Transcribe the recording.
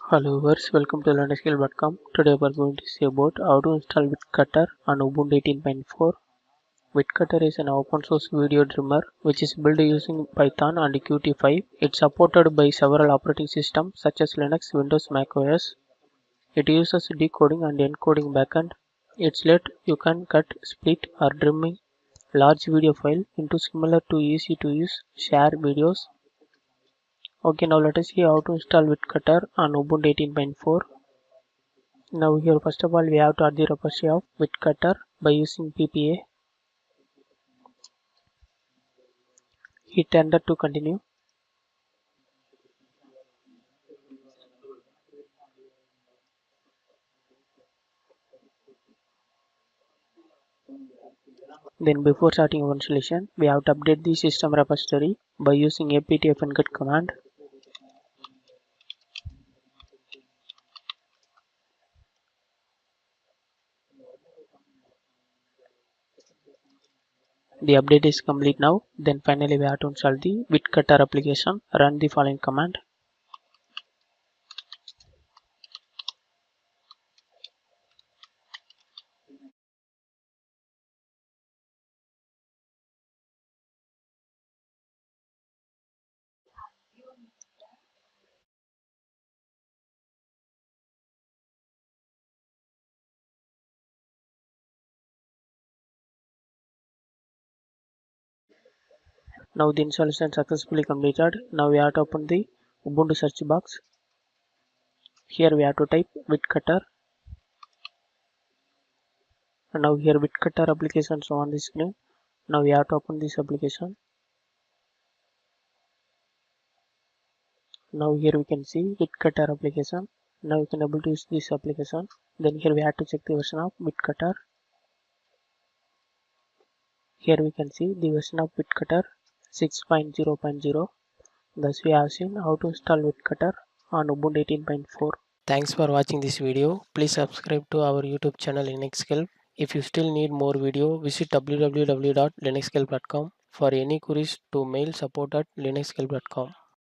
Hello viewers, welcome to learnskill.com. Today we are going to see about how to install VidCutter on Ubuntu 18.04. VidCutter is an open source video trimmer which is built using Python and Qt5. It's supported by several operating systems such as Linux, Windows, Mac OS. It uses decoding and encoding backend. It's let you can cut, split or trimming large video file into similar to easy to use share videos. Okay, now let us see how to install VidCutter on Ubuntu 18.04. Now here first of all we have to add the repository of VidCutter by using ppa. Hit enter to continue. Then before starting our installation we have to update the system repository by using apt and get command. The update is complete now. Then finally we have to install the VidCutter application. Run the following command. Now the installation successfully completed. Now we have to open the Ubuntu search box. Here we have to type VidCutter. And now here VidCutter application shown on the screen. Now we have to open this application. Now here we can see VidCutter application. Now you can able to use this application. Then here we have to check the version of VidCutter. Here we can see the version of VidCutter 6.0.0. Thus we have seen how to install VidCutter on Ubuntu 18.4. Thanks for watching this video. Please subscribe to our YouTube channel LinuxHelp. If you still need more video, visit www.linuxhelp.com. For any queries to mail support@linuxhelp.com.